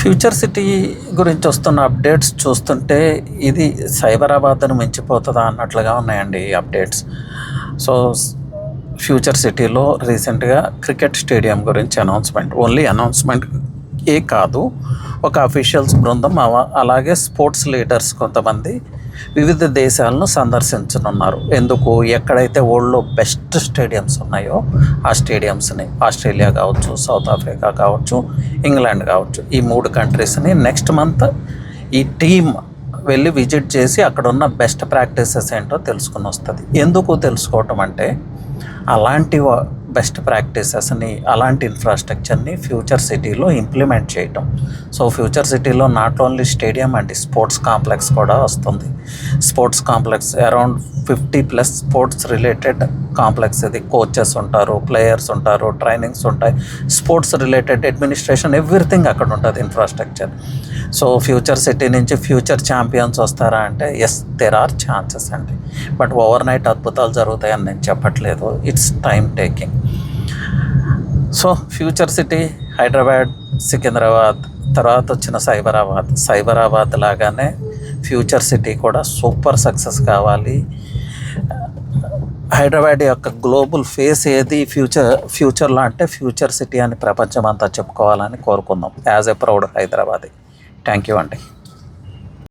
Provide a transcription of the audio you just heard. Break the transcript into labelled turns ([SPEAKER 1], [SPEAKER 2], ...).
[SPEAKER 1] Future city గురించి వస్తున్న updates చూస్తుంటే ఇది సైబరాబాద్ను మించిపోతుందా అన్నట్లుగా ఉన్నాయండి ఈ అప్డేట్స్. సో ఫ్యూచర్ సిటీలో రీసెంట్గా క్రికెట్ స్టేడియం గురించి అనౌన్స్మెంట్, ఓన్లీ అనౌన్స్మెంట్ కాదు, ఒక అఫీషియల్స్ బృందం అలాగే స్పోర్ట్స్ లీడర్స్ కొంతమంది వివిధ దేశాలను సందర్శించనున్నారు. ఎందుకు, ఎక్కడైతే వరల్డ్లో బెస్ట్ స్టేడియంస్ ఉన్నాయో ఆ స్టేడియంస్ని, ఆస్ట్రేలియా కావచ్చు, సౌత్ ఆఫ్రికా కావచ్చు, ఇంగ్లాండ్ కావచ్చు, ఈ 3 కంట్రీస్ని నెక్స్ట్ మంత్ ఈ టీమ్ వెళ్ళి విజిట్ చేసి అక్కడ ఉన్న బెస్ట్ ప్రాక్టీసెస్ ఏంటో తెలుసుకుని వస్తుంది. ఎందుకు తెలుసుకోవటం అంటే అలాంటి బెస్ట్ ప్రాక్టీసెస్ని, అలాంటి ఇన్ఫ్రాస్ట్రక్చర్ని ఫ్యూచర్ సిటీలో ఇంప్లిమెంట్ చేయటం. సో ఫ్యూచర్ సిటీలో not only stadium and sports complex కూడా వస్తుంది. Sports complex around 50+ sports related complex. ఇది కోచెస్ ఉంటారు, ప్లేయర్స్ ఉంటారు, ట్రైనింగ్స్ ఉంటాయి, స్పోర్ట్స్ రిలేటెడ్ అడ్మినిస్ట్రేషన్, ఎవ్రీథింగ్ అక్కడ ఉంటుంది ఇన్ఫ్రాస్ట్రక్చర్. సో ఫ్యూచర్ సిటీ నుంచి ఫ్యూచర్ ఛాంపియన్స్ వస్తారా అంటే ఎస్, దేర్ ఆర్ ఛాన్సెస్ అండి. బట్ ఓవర్ నైట్ అద్భుతాలు జరుగుతాయని నేను చెప్పట్లేదు, it's time taking. So future city Hyderabad, Secunderabad, తర్వాత వచ్చిన సైబరాబాద్ లాగానే ఫ్యూచర్ సిటీ కూడా సూపర్ సక్సెస్ కావాలి. హైదరాబాద్ యొక్క గ్లోబల్ ఫేస్ ఏది ఫ్యూచర్లో అంటే ఫ్యూచర్ సిటీ అని ప్రపంచం అంతా చెప్పుకోవాలని కోరుకుందాం as a proud Hyderabadi. Thank you అండి.